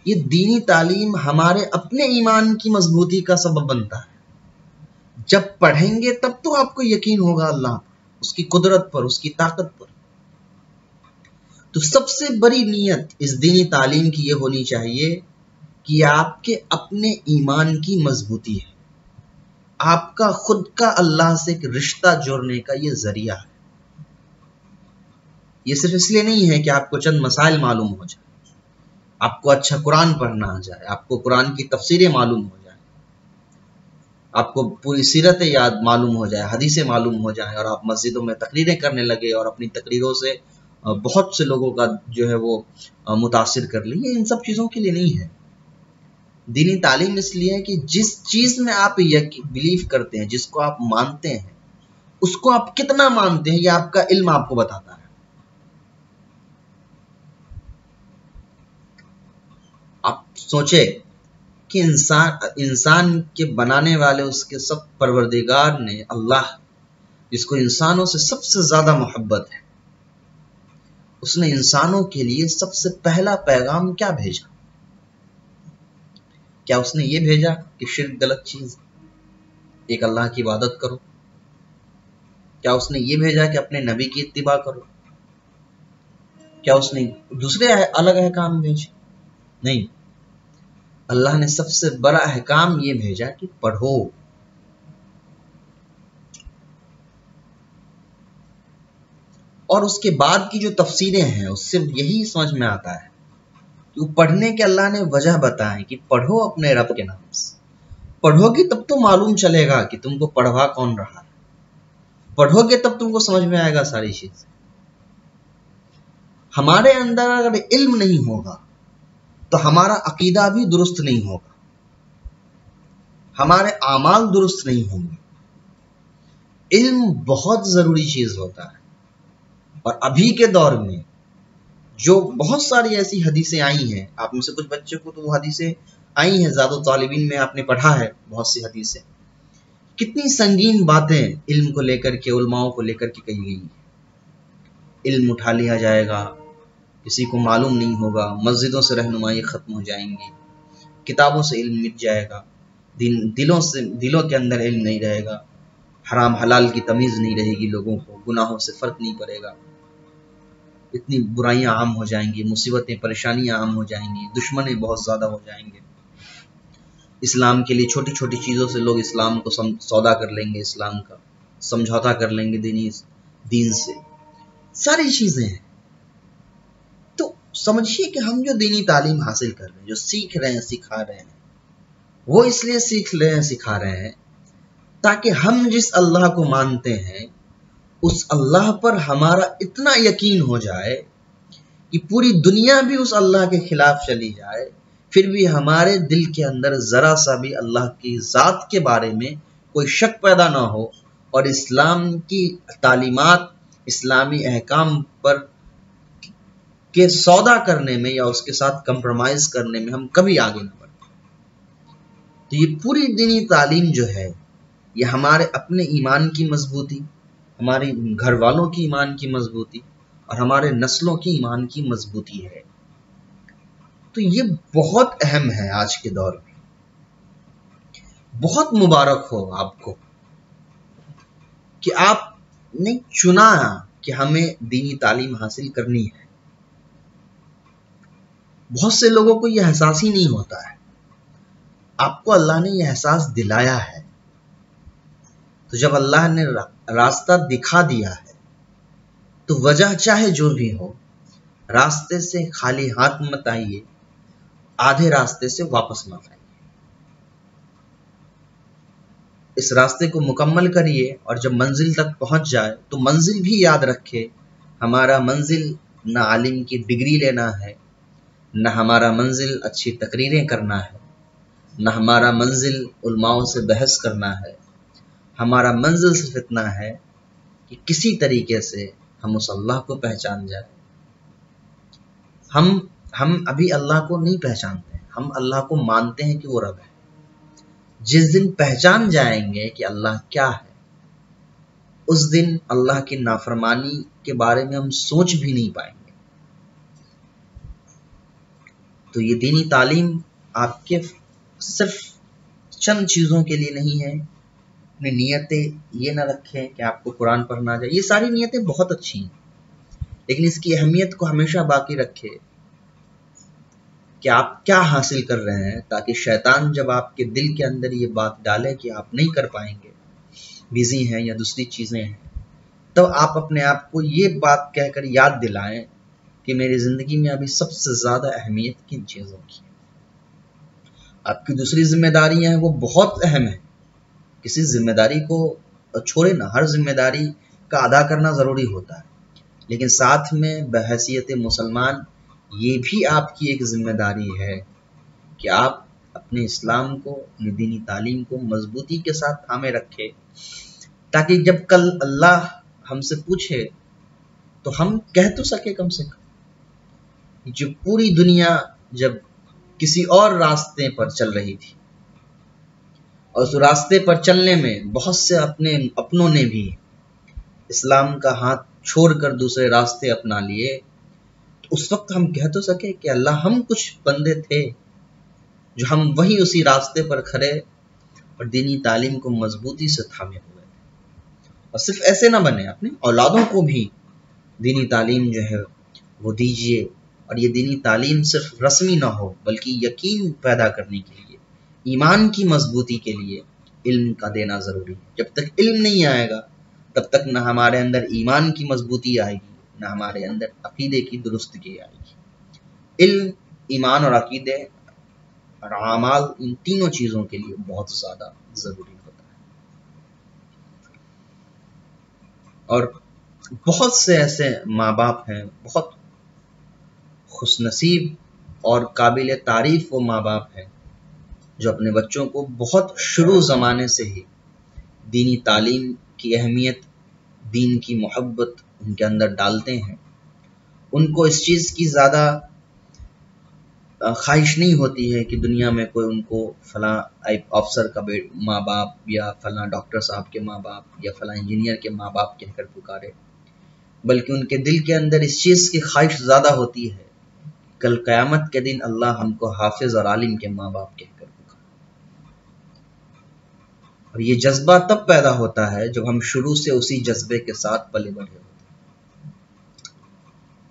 یہ دینی تعلیم ہمارے اپنے ایمان کی مضبوطی کا سبب بنتا ہے۔ جب پڑھیں گے تب تو آپ کو یقین ہوگا اللہ پر، اس کی قدرت پر، اس کی طاقت پر۔ تو سب سے بڑی نیت اس دینی تعلیم کی یہ ہونی چاہیے کہ آپ کے اپنے ایمان کی مضبوطی ہے، آپ کا خود کا اللہ سے ایک رشتہ جوڑنے کا یہ ذریعہ ہے۔ یہ صرف اس لیے نہیں ہے کہ آپ کو چند مسائل معلوم ہو جائے، آپ کو اچھا قرآن پڑھنا آ جائے، آپ کو قرآن کی تفسیریں معلوم ہو جائیں، آپ کو پوری سیرت یاد معلوم ہو جائے، حدیثیں معلوم ہو جائیں، اور آپ مسجدوں میں تقریریں کرنے لگے اور اپنی تقریروں سے بہت سے لوگوں کا جو ہے وہ متاثر کر لی۔ یہ ان سب چیزوں کے لیے نہیں ہے۔ دینی تعلیم اس لیے ہے کہ جس چیز میں آپ بلیو کرتے ہیں، جس کو آپ مانتے ہیں، اس کو آپ کتنا مانتے ہیں یہ آپ کا علم آپ کو بتاتا ہے۔ آپ سوچے کہ انسان کے بنانے والے اس کے سب پروردگار نے، اللہ جس کو انسانوں سے سب سے زیادہ محبت ہے، اس نے انسانوں کے لیے سب سے پہلا پیغام کیا بھیجا؟ کیا اس نے یہ بھیجا کہ شرک غلط چیز، ایک اللہ کی عبادت کرو؟ کیا اس نے یہ بھیجا کہ اپنے نبی کی اتباع کرو؟ کیا اس نے دوسرے الگ احکام بھیجے؟ نہیں، اللہ نے سب سے بڑا احکام یہ بھیجا کہ پڑھو۔ اور اس کے بعد کی جو تفسیریں ہیں اس سے یہی سمجھ میں آتا ہے کہ پڑھنے کے اللہ نے وجہ بتائیں کہ پڑھو اپنے رب کے نام سے۔ پڑھو گے تب تو معلوم چلے گا کہ تم کو پڑھوا کون رہا ہے، پڑھو گے تب تم کو سمجھ میں آئے گا ساری چیزیں۔ ہمارے اندر اگر علم نہیں ہوگا تو ہمارا عقیدہ بھی درست نہیں ہوگا، ہمارے اعمال درست نہیں ہوں گے۔ علم بہت ضروری چیز ہوتا ہے، اور ابھی کے دور میں جو بہت ساری ایسی حدیثیں آئی ہیں، آپ میں سے کچھ بچے کو تو وہ حدیثیں آئی ہیں، زیادہ طالبین میں آپ نے پڑھا ہے بہت سی حدیثیں، کتنی سنگین باتیں علم کو لے کر کے، علماؤں کو لے کر کے کہی گئی ہیں۔ علم اٹھا لیا جائے گا، کسی کو معلوم نہیں ہوگا، مسجدوں سے رہنمائی ختم ہو جائیں گی، کتابوں سے علم مٹ جائے گا، دلوں کے اندر علم نہیں رہے گا، حرام حلال کی تمیز نہیں رہے گی، لوگوں کو گناہوں سے فرق نہیں پڑے گا، اتنی برائیاں عام ہو جائیں گی، مصیبتیں پریشانیاں عام ہو جائیں گی، دشمنے بہت زیادہ ہو جائیں گے۔ اسلام کے لیے چھوٹی چھوٹی چیزوں سے لوگ اسلام کو سودا کر لیں گے، اسلام کا سمجھوتا کر لیں گے دین سے، ساری چیزیں ہیں۔ تو سمجھیے کہ ہم جو دینی تعلیم حاصل کر رہے ہیں، جو سیکھ رہے ہیں، سکھا رہے ہیں، وہ اس لیے سیکھ رہے ہیں، سکھا رہے ہیں تاکہ ہم جس اللہ کو مانتے ہیں اس اللہ پر ہمارا اتنا یقین ہو جائے کہ پوری دنیا بھی اس اللہ کے خلاف چلی جائے، پھر بھی ہمارے دل کے اندر ذرا سا بھی اللہ کی ذات کے بارے میں کوئی شک پیدا نہ ہو، اور اسلام کی تعلیمات، اسلامی احکام پر کے سودا کرنے میں یا اس کے ساتھ کمپرومائز کرنے میں ہم کبھی آگے نہ بڑھیں۔ تو یہ پوری دینی تعلیم جو ہے یہ ہمارے اپنے ایمان کی مضبوطی، ہمارے گھر والوں کی ایمان کی مضبوطی، اور ہمارے نسلوں کی ایمان کی مضبوطی ہے۔ تو یہ بہت اہم ہے آج کے دور میں۔ بہت مبارک ہو آپ کو کہ آپ نے چنا کہ ہمیں دینی تعلیم حاصل کرنی ہے۔ بہت سے لوگوں کو یہ احساس ہی نہیں ہوتا ہے، آپ کو اللہ نے یہ احساس دلایا ہے۔ تو جب اللہ نے راستہ دکھا دیا ہے تو وجہ چاہے جو بھی ہو، راستے سے خالی ہاتھ مت آئیے، آدھے راستے سے واپس مت آئیے، اس راستے کو مکمل کریے، اور جب منزل تک پہنچ جائے تو منزل بھی یاد رکھے۔ ہمارا منزل نہ عالم کی ڈگری لینا ہے، نہ ہمارا منزل اچھی تقریریں کرنا ہے، نہ ہمارا منزل علماؤں سے بحث کرنا ہے۔ ہمارا منزل صرف اتنا ہے کہ کسی طریقے سے ہم اس اللہ کو پہچان جائیں۔ ہم ابھی اللہ کو نہیں پہچانتے، ہم اللہ کو مانتے ہیں کہ وہ رب ہے۔ جس دن پہچان جائیں گے کہ اللہ کیا ہے، اس دن اللہ کی نافرمانی کے بارے میں ہم سوچ بھی نہیں پائیں گے۔ تو یہ دینی تعلیم آپ کے صرف چند چیزوں کے لیے نہیں ہے۔ اپنی نیتیں یہ نہ رکھیں کہ آپ کو قرآن پڑھنا جائے، یہ ساری نیتیں بہت اچھی ہیں، لیکن اس کی اہمیت کو ہمیشہ باقی رکھے کہ آپ کیا حاصل کر رہے ہیں، تاکہ شیطان جب آپ کے دل کے اندر یہ بات ڈالے کہ آپ نہیں کر پائیں گے، بزی ہیں یا دوسری چیزیں ہیں، تو آپ اپنے آپ کو یہ بات کہہ کر یاد دلائیں کہ میری زندگی میں ابھی سب سے زیادہ اہمیت کن چیزوں کی ہے۔ آپ کی دوسری ذمہ داریاں ہیں، وہ بہت اہم ہیں، کسی ذمہ داری کو چھوڑے نہ، ہر ذمہ داری کا ادا کرنا ضروری ہوتا ہے، لیکن ساتھ میں بحیثیت مسلمان یہ بھی آپ کی ایک ذمہ داری ہے کہ آپ اپنے اسلام کو، اپنی دینی تعلیم کو مضبوطی کے ساتھ تھامے رکھے، تاکہ جب کل اللہ ہم سے پوچھے تو ہم کہہ تو سکے کم سے کم، جو پوری دنیا جب کسی اور راستے پر چل رہی تھی اور اس راستے پر چلنے میں بہت سے اپنوں نے بھی اسلام کا ہاتھ چھوڑ کر دوسرے راستے اپنا لیے، تو اس وقت ہم کہہ تو سکے کہ اللہ ہم کچھ بندے تھے جو ہم وہی اسی راستے پر کھڑے اور دینی تعلیم کو مضبوطی سے تھامے ہوئے، اور صرف ایسے نہ بنے، اپنے اولادوں کو بھی دینی تعلیم جو ہے وہ دیجیے، اور یہ دینی تعلیم صرف رسمی نہ ہو بلکہ یقین پیدا کرنے کے لیے، ایمان کی مضبوطی کے لیے علم کا دینا ضروری ہے۔ جب تک علم نہیں آئے گا تب تک نہ ہمارے اندر ایمان کی مضبوطی آئے گی، نہ ہمارے اندر عقیدے کی درستگی آئے گی۔ علم، ایمان اور عقیدے اور اعمال، ان تینوں چیزوں کے لیے بہت زیادہ ضروری ہوتا ہے۔ اور بہت سے ایسے ماں باپ ہیں، بہت خوش نصیب اور قابل تعریف وہ ماں باپ ہیں جو اپنے بچوں کو بہت شروع زمانے سے ہی دینی تعلیم کی اہمیت، دین کی محبت ان کے اندر ڈالتے ہیں۔ ان کو اس چیز کی زیادہ خواہش نہیں ہوتی ہے کہ دنیا میں کوئی ان کو فلاں افسر کا ماں باپ، یا فلاں ڈاکٹر صاحب کے ماں باپ، یا فلاں انجینئر کے ماں باپ کہہ کر پکارے، بلکہ ان کے دل کے اندر اس چیز کی خواہش زیادہ ہوتی ہے کل قیامت کے دن اللہ ہم کو حافظ اور عالم کے ماں باپ کہہ کر پکارے۔ اور یہ جذبہ تب پیدا ہوتا ہے جب ہم شروع سے اسی جذبے کے ساتھ پلے بڑھے ہوتے ہیں۔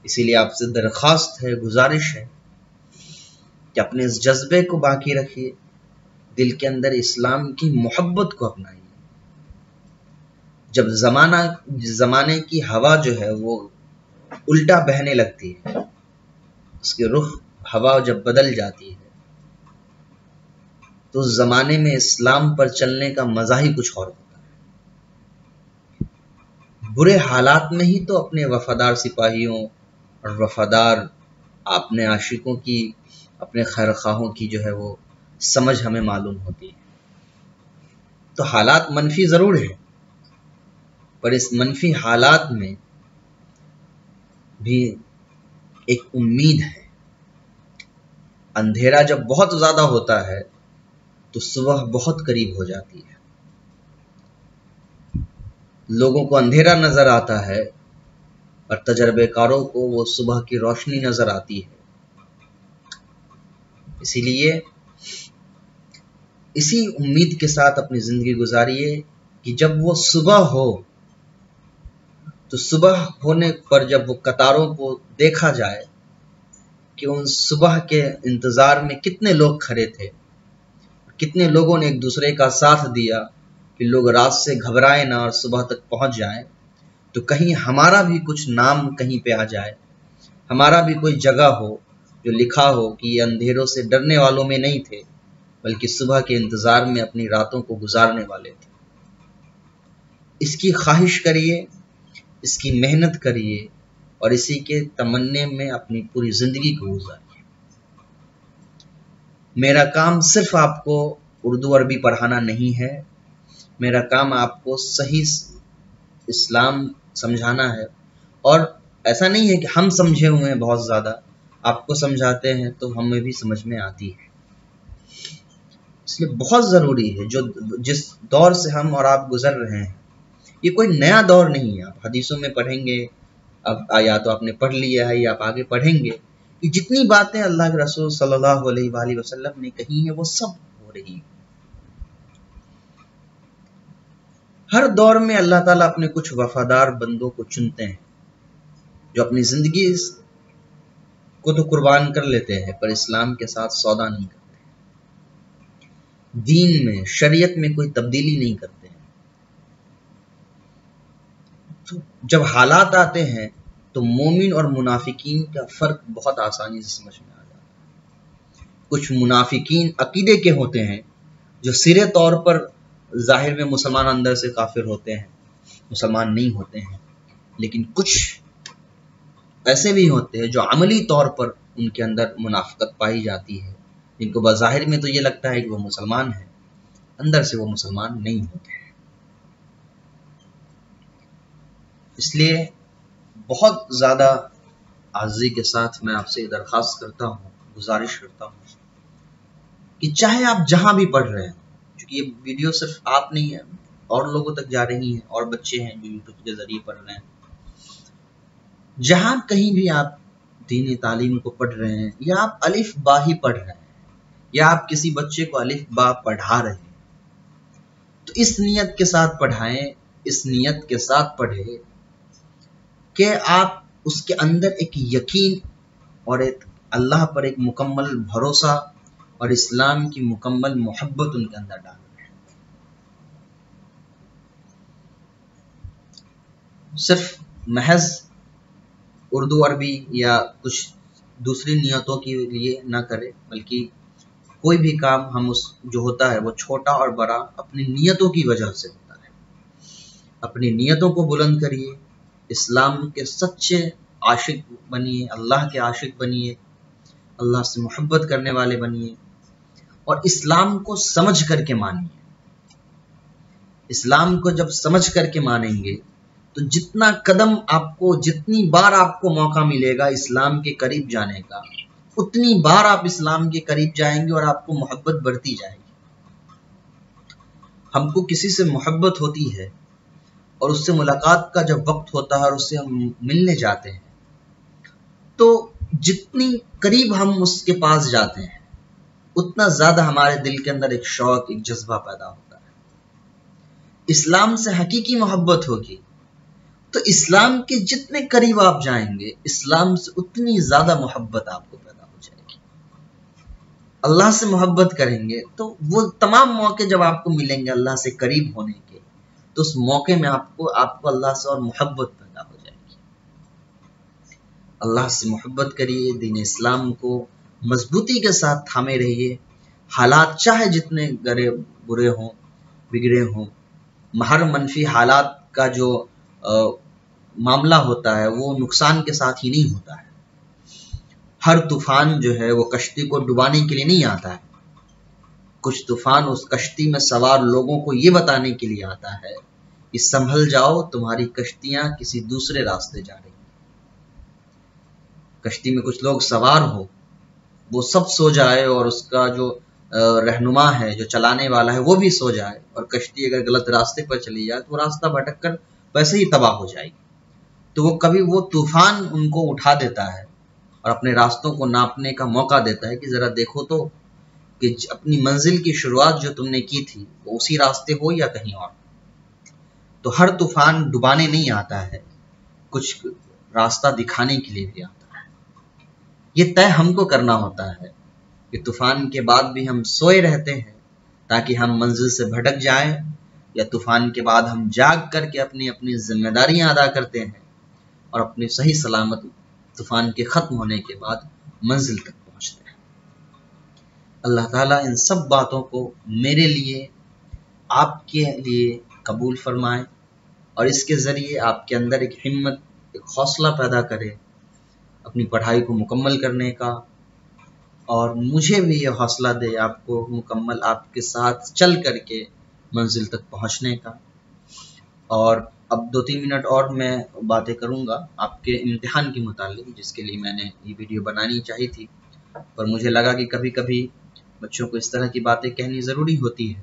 اسی لیے آپ سے درخواست ہے، گزارش ہے کہ اپنے اس جذبے کو باقی رکھیے، دل کے اندر اسلام کی محبت کو اپنائیے۔ جب زمانے کی ہوا جو ہے وہ الٹا بہنے لگتی ہے، اس کے رخ ہوا جب بدل جاتی ہے، تو اس زمانے میں اسلام پر چلنے کا مزہ ہی کچھ اور ہوتا ہے۔ برے حالات میں ہی تو اپنے وفادار سپاہیوں اور وفادار اپنے عاشقوں کی، اپنے خیر خواہوں کی جو ہے وہ سمجھ ہمیں معلوم ہوتی ہے۔ تو حالات منفی ضرور ہے، پر اس منفی حالات میں بھی ایک امید ہے۔ اندھیرا جب بہت زیادہ ہوتا ہے تو صبح بہت قریب ہو جاتی ہے۔ لوگوں کو اندھیرا نظر آتا ہے اور تجربے کاروں کو وہ صبح کی روشنی نظر آتی ہے۔ اسی لیے اسی امید کے ساتھ اپنی زندگی گزاریے کہ جب وہ صبح ہو تو صبح ہونے پر جب وہ قطاروں کو دیکھا جائے کہ ان صبح کے انتظار میں کتنے لوگ کھڑے تھے، کتنے لوگوں نے ایک دوسرے کا ساتھ دیا کہ لوگ رات سے گھبرائے نہ اور صبح تک پہنچ جائیں، تو کہیں ہمارا بھی کچھ نام کہیں پہ آ جائے، ہمارا بھی کوئی جگہ ہو جو لکھا ہو کہ یہ اندھیروں سے ڈرنے والوں میں نہیں تھے بلکہ صبح کے انتظار میں اپنی راتوں کو گزارنے والے تھے۔ اس کی خواہش کریے، اس کی محنت کریے اور اسی کے تمنے میں اپنی پوری زندگی کو گزاریے۔ میرا کام صرف آپ کو اردو عربی پڑھانا نہیں ہے، میرا کام آپ کو صحیح اسلام سمجھانا ہے، اور ایسا نہیں ہے کہ ہم سمجھے ہوئے ہیں بہت زیادہ، آپ کو سمجھاتے ہیں تو ہمیں بھی سمجھ میں آتی ہے۔ اس لیے بہت ضروری ہے، جس دور سے ہم اور آپ گزر رہے ہیں، یہ کوئی نیا دور نہیں ہے. آپ حدیثوں میں پڑھیں گے، اب یا تو آپ نے پڑھ لیا ہے یا آپ آگے پڑھیں گے کہ جتنی باتیں اللہ کے رسول صلی اللہ علیہ وآلہ وسلم نے کہی ہیں وہ سب ہو رہی ہیں. ہر دور میں اللہ تعالیٰ اپنے کچھ وفادار بندوں کو چنتے ہیں جو اپنی زندگی کو تو قربان کر لیتے ہیں پر اسلام کے ساتھ سودا نہیں کرتے، دین میں شریعت میں کوئی تبدیلی نہیں کرتے ہیں. تو جب حالات آتے ہیں تو مومن اور منافقین کا فرق بہت آسانی سے سمجھ میں آ جاتا ہے. کچھ منافقین عقیدے کے ہوتے ہیں جو سرے طور پر ظاہر میں مسلمان اندر سے کافر ہوتے ہیں، مسلمان نہیں ہوتے ہیں، لیکن کچھ ایسے بھی ہوتے ہیں جو عملی طور پر ان کے اندر منافقت پائی جاتی ہے، جن کو بظاہر میں تو یہ لگتا ہے کہ وہ مسلمان ہیں، اندر سے وہ مسلمان نہیں ہوتے ہیں. اس لیے بہت زیادہ عاجزی کے ساتھ میں آپ سے درخواست کرتا ہوں، گزارش کرتا ہوں کہ چاہے آپ جہاں بھی پڑھ رہے ہیں، کیونکہ یہ ویڈیو صرف آپ نہیں ہے، اور لوگوں تک جا رہی ہیں، اور بچے ہیں جو یوٹیوب کے ذریعے پڑھ رہے ہیں، جہاں کہیں بھی آپ دینی تعلیم کو پڑھ رہے ہیں یا آپ الف با ہی پڑھ رہے ہیں یا آپ کسی بچے کو الف با پڑھا رہے ہیں، تو اس نیت کے ساتھ پڑھائیں، اس نیت کے ساتھ پڑھیں کہ آپ اس کے اندر ایک یقین اور ایک اللہ پر ایک مکمل بھروسہ اور اسلام کی مکمل محبت ان کے اندر ڈال رہے ہیں. صرف محض اردو عربی یا کچھ دوسری نیتوں کے لیے نہ کرے، بلکہ کوئی بھی کام ہم اس جو ہوتا ہے وہ چھوٹا اور بڑا اپنی نیتوں کی وجہ سے ہوتا ہے. اپنی نیتوں کو بلند کریے، اسلام کے سچے عاشق بنیے، اللہ کے عاشق بنیے، اللہ سے محبت کرنے والے بنیے، اور اسلام کو سمجھ کر کے مانیے. اسلام کو جب سمجھ کر کے مانیں گے تو جتنا قدم آپ کو، جتنی بار آپ کو موقع ملے گا اسلام کے قریب جانے کا، اتنی بار آپ اسلام کے قریب جائیں گے اور آپ کو محبت بڑھتی جائے گی. ہم کو کسی سے محبت ہوتی ہے اور اس سے ملاقات کا جب وقت ہوتا ہے اور اس سے ہم ملنے جاتے ہیں تو جتنی قریب ہم اس کے پاس جاتے ہیں اتنا زیادہ ہمارے دل کے اندر ایک شوق، ایک جذبہ پیدا ہوتا ہے. اسلام سے حقیقی محبت ہوگی تو اسلام کے جتنے قریب آپ جائیں گے اسلام سے اتنی زیادہ محبت آپ کو پیدا ہو جائے گی. اللہ سے محبت کریں گے تو وہ تمام موقع جب آپ کو ملیں گے اللہ سے قریب ہونے کے، تو اس موقع میں آپ کو اللہ سے اور محبت پیدا ہو جائے گی. اللہ سے محبت کریے، دین اسلام کو مضبوطی کے ساتھ تھامے رہیے. حالات چاہے جتنے برے ہوں، بگڑے ہوں، ہر منفی حالات کا جو معاملہ ہوتا ہے وہ نقصان کے ساتھ ہی نہیں ہوتا ہے. ہر طوفان جو ہے وہ کشتی کو ڈبانے کے لیے نہیں آتا ہے. کچھ طوفان اس کشتی میں سوار لوگوں کو یہ بتانے کے لیے آتا ہے کہ سنبھل جاؤ، تمہاری کشتیاں کسی دوسرے راستے جا رہی ہیں. کشتی میں کچھ لوگ سوار ہو، وہ سب سو جائے اور اس کا جو رہنما ہے، جو چلانے والا ہے، وہ بھی سو جائے، اور کشتی اگر غلط راستے پر چلی جائے تو وہ راستہ بھٹک کر ویسے ہی تباہ ہو جائے گی. تو وہ طوفان ان کو اٹھا دیتا ہے اور اپنے راستوں کو ناپنے کا موقع دیتا ہے کہ ذرا دیکھو تو کہ اپنی منزل کی شروعات جو تم نے کی تھی وہ اسی راستے ہو یا کہیں اور. تو ہر طوفان ڈبانے نہیں آتا ہے، کچھ راستہ دکھانے کے لیے بھی آتا ہے. یہ طے ہم کو کرنا ہوتا ہے کہ طوفان کے بعد بھی ہم سوئے رہتے ہیں تاکہ ہم منزل سے بھٹک جائیں، یا طوفان کے بعد ہم جاگ کر کے اپنی ذمہ داریاں ادا کرتے ہیں اور اپنی صحیح سلامت طوفان کے ختم ہونے کے بعد منزل تک پہنچتے ہیں. اللہ تعالیٰ ان سب باتوں کو میرے لیے، آپ کے لیے قبول فرمائے اور اس کے ذریعے آپ کے اندر ایک ہمت، ایک حوصلہ پیدا کرے اپنی پڑھائی کو مکمل کرنے کا، اور مجھے بھی یہ حوصلہ دے آپ کو مکمل آپ کے ساتھ چل کر کے منزل تک پہنچنے کا. اور اب 2-3 منٹ اور میں باتیں کروں گا آپ کے امتحان کے متعلق، جس کے لیے میں نے یہ ویڈیو بنانی چاہی تھی، پر مجھے لگا کہ کبھی کبھی بچوں کو اس طرح کی باتیں کہنی ضروری ہوتی ہے.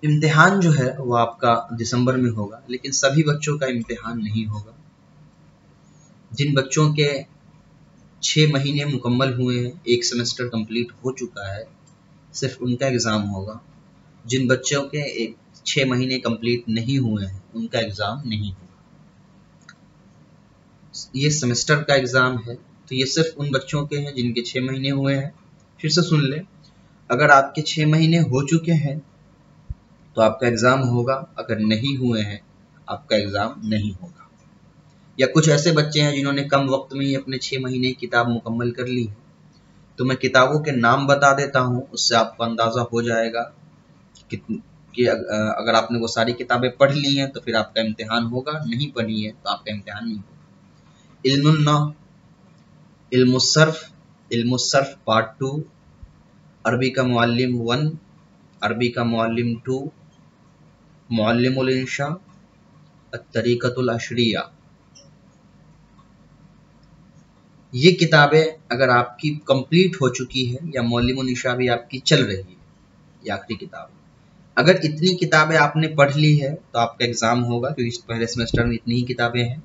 امتحان جو ہے وہ آپ کا دسمبر میں ہوگا، لیکن سبھی بچوں کا امتحان نہیں ہوگا۔ جن بچوں کے 6 مہینے مکمل ہوئے ہیں، ایک سیمسٹر کمپلیٹ ہو چکا ہے، صرف ان کا ایگزام ہوگا۔ جن بچوں کے 6 مہینے کمپلیٹ نہیں ہوئے ہیں ان کا ایگزام نہیں ہوگا۔ یہ سیمسٹر کا ایگزام ہے، تو یہ صرف ان بچوں کے ہیں جن کے 6 مہینے ہوئے ہیں۔ پھر سے سن لیں، اگر آپ کے 6 مہینے ہو چکے ہیں تو آپ کا ایگزام ہوگا، اگر نہیں ہوئے ہیں آپ کا ایگزام نہیں ہوگا۔ یا کچھ ایسے بچے ہیں جنہوں نے کم وقت میں ہی اپنے 6 مہینے کی کتاب مکمل کر لی ہے، تو میں کتابوں کے نام بتا دیتا ہوں، اس سے آپ کو اندازہ ہو جائے گا کہ اگر آپ نے وہ ساری کتابیں پڑھ لی ہیں تو پھر آپ کا امتحان ہوگا، نہیں پڑھی ہے تو آپ کا امتحان نہیں ہوگا۔ علم النحو، علم الصرف پارٹ 2، عربی کا معلم 1، عربی کا معلم 2، معلم الانشاء، الطریقۃ العشریہ۔ یہ کتابیں اگر آپ کی کمپلیٹ ہو چکی ہے یا معلم الانشاء بھی آپ کی چل رہی ہے، یہ آخری کتاب، اگر اتنی کتابیں آپ نے پڑھ لی ہے تو آپ کا ایگزام ہوگا، کیونکہ پہلے سیمسٹر میں اتنی ہی کتابیں ہیں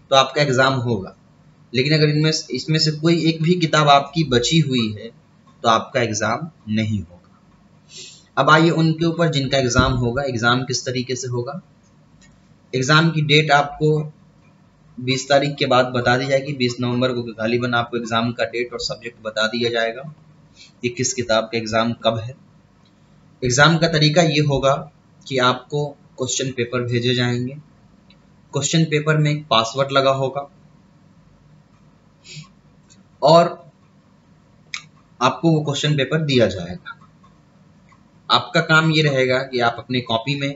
تو آپ کا ایگزام ہوگا۔ لیکن اگر اس میں سے کوئی ایک بھی کتاب آپ کی بچی ہوئی ہے تو آپ کا ایگزام نہیں ہوگا۔ اب آئیے ان کے اوپر جن کا ایگزام ہوگا۔ ایگزام کس طریقے سے ہوگا؟ ایگزام کی ڈیٹ آپ کو 20 تاریخ کے بعد بتا دی جائے گی، 20 نومبر کو غالباً آپ کو ایگزام کا ڈیٹ اور سبجیکٹ بتا دیا جائے گا کہ کس کتاب کا ایگزام کب ہے۔ ایگزام کا طریقہ یہ ہوگا کہ آپ کو کوسچن پیپر بھیجے جائیں گے، کوسچن پیپر میں ایک پاس ورڈ لگا ہوگا اور آپ کو وہ کوسچن پیپر دیا جائے گا۔ آپ کا کام یہ رہے گا کہ آپ اپنے کاپی میں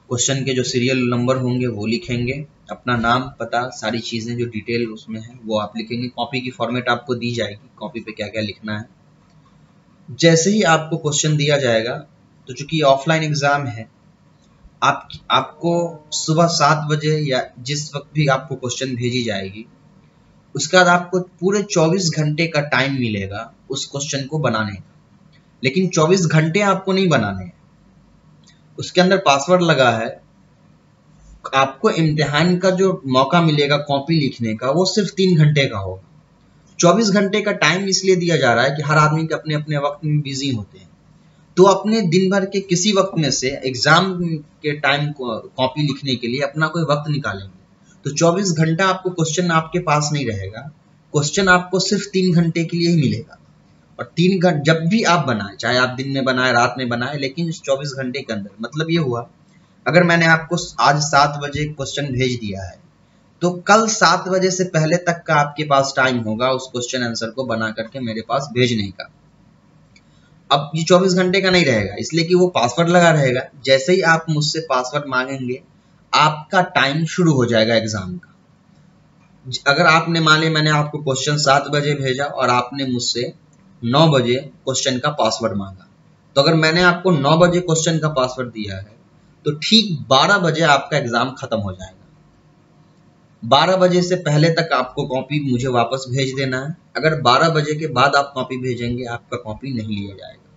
کوسچن کے جو سیریل نمبر ہوں گے وہ لکھیں گے، اپنا نام، پتہ، ساری چیزیں جو ڈیٹیل اس میں ہیں وہ آپ لکھیں گے۔ کاپی کی فارمیٹ آپ کو دی جائے گی، کاپی پہ کیا کیا لکھنا ہے۔ جیسے ہی آپ کو کوسچن دیا جائے گا، تو چونکہ یہ آف لائن ایگزام ہے، آپ کو صبح 7 بجے یا جس وقت بھی آپ کو کوسچن بھیجی جائے گی، اس کے بعد آپ کو پورے 24 گھنٹے کا ٹائم ملے گا اس کوسچن کو بنانے کا۔ لیکن 24 گھنٹے آپ کو نہیں بنانے ہیں، اس کے اندر پاسورڈ لگا ہے، آپ کو امتحان کا جو موقع ملے گا کاپی لکھنے کا وہ صرف 3 گھنٹے کا ہوگا۔ 24 گھنٹے کا ٹائم اس لیے دیا جا رہا ہے کہ ہر آدمی کے اپنے اپنے وقت میں بزی ہوتے ہیں، تو اپنے دن بھر کے کسی وقت میں سے ایگزام کے ٹائم کو کاپی لکھنے کے لیے اپنا کوئی وقت نکالیں گے۔ تو 24 گھنٹہ آپ کو کوسچن آپ کے پاس نہیں رہے گا، کوسچن آپ کو صرف 3 گھنٹے کے لیے ہی ملے گا۔ اور 3 گھنٹے جب بھی آپ بنائیں، چاہے آپ دن میں بنائیں رات میں بنائیں، لیکن اس 24 گھنٹے کے اندر، مطلب یہ ہوا اگر میں نے آپ کو آج 7 بجے کوسچن بھیج دیا ہے تو کل 7 بجے سے پہلے تک کا آپ کے پاس ٹائم ہوگا اس کوسچن آنسر کو بنا کر کے میرے پاس بھیجنے کا۔ اب یہ 24 گھنٹے کا نہیں رہے گا، اس لیے کہ وہ پاسورڈ لگا رہے گا۔ جیسے ہی آپ مجھ سے پاسورڈ مانگیں گے آپ کا ٹائم شروع ہو جائے گا ایگزام کا۔ اگر آپ نے مان لیا میں نے آپ کو کوسچن 7 بجے بھیجا اور آپ نے مجھ سے 9 بجے کوسچن کا پاسورڈ مانگا، تو اگر میں نے آپ کو 9 بجے کوسچن کا پاسورڈ دیا ہے تو ٹھیک 12 بجے آپ کا ایگزام ختم ہو جائے گا۔ 12 بجے سے پہلے تک آپ کو کاپی مجھے واپس بھیج دینا ہے۔ اگر 12 بجے کے بعد آپ کاپی بھیجیں گے آپ کا کاپی نہیں لیا جائے گا۔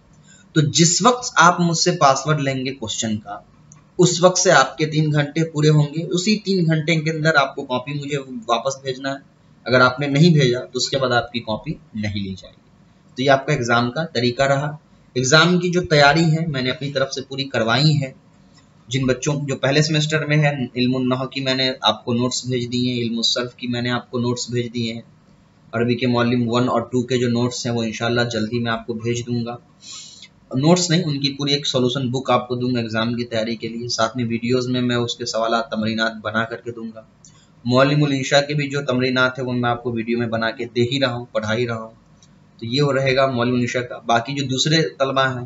تو جس وقت آپ مجھ سے پاسورڈ لیں گے کوسچن کا، اس وقت سے آپ کے 3 گھنٹے پورے ہوں گے، اسی 3 گھنٹے کے اندر آپ کو کاپی مجھے واپس بھیجنا ہے۔ اگر آپ نے نہیں بھیجا تو اس کے بعد آپ کی کاپی نہیں لی جائے گی۔ تو یہ آپ کا ایگزام کا طریقہ رہا۔ ایگزام کی جو تیاری ہے میں نے اپنی طرف سے پوری کروائی ہے۔ جن بچوں جو پہلے سیمسٹر میں ہے، علم النحو کی میں نے آپ کو نوٹس بھیج دیے ہیں، علم الصرف کی میں نے آپ کو نوٹس بھیج دیے ہیں، عربی کے معلم 1 اور 2 کے جو نوٹس ہیں وہ انشاءاللہ جلدی میں آپ کو بھیج دوں گا۔ نوٹس نہیں، ان کی پوری ایک سولوشن بک آپ کو دوں گا ایگزام کی تیاری کے لیے، ساتھ میں ویڈیوز میں اس کے سوالات تمرینات بنا کر کے دوں گا۔ معلم الانشاء کے بھی جو تمرینات ہیں وہ میں آپ کو ویڈیو میں بنا کے دے ہی رہا ہوں، پڑھا ہی رہا ہوں۔ تو یہ وہ رہے گا معلم الانشاء کا۔ باقی جو دوسرے طلبہ ہیں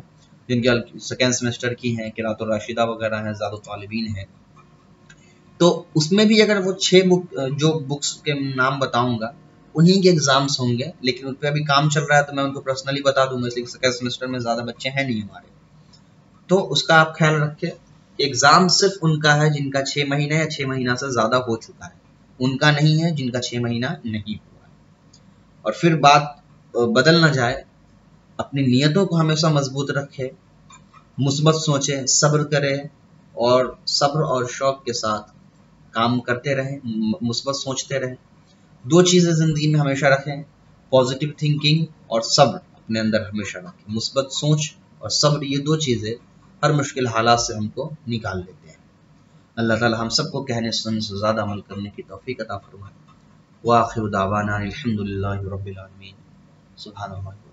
جن کے سیکنڈ سیمسٹر کی ہیں، قراءۃ الراشدہ وغیرہ ہیں، زاد الطالبین ہیں، تو اس میں بھی اگر وہ 6 جو بکس کے نام بتاؤں گا انہی کے ایگزامس ہوں گے، لیکن ان پہ ابھی کام چل رہا ہے تو میں ان کو پرسنلی بتا دوں گا، اس لیے سیکنڈ سیمسٹر میں زیادہ بچے ہیں نہیں ہمارے۔ تو اس کا آپ خیال رکھیں، ایگزام صرف ان کا ہے جن کا 6 مہینہ یا 6 مہینہ سے زیادہ ہو چکا ہے، ان کا نہیں ہے جن کا 6 مہینہ نہیں ہوا ہے۔ اور پھر بات بدل نہ جائے، اپنی نیتوں کو ہمیشہ مضبوط رکھے، مثبت سوچیں، صبر کریں اور صبر اور شوق کے ساتھ کام کرتے رہیں، مثبت سوچتے رہیں۔ دو چیزیں زندگی میں ہمیشہ رکھیں، پازیٹیو تھنکنگ اور صبر اپنے اندر ہمیشہ رکھیں۔ مثبت سوچ اور صبر، یہ دو چیزیں ہر مشکل حالات سے ہم کو نکال لیتے ہیں۔ اللہ تعالی ہم سب کو کہنے سننے سے زیادہ عمل کرنے کی توفیق عطا فرمائے۔ وآخر دعوانا الحمد للہ رب العالمین۔ سبحان اللہ۔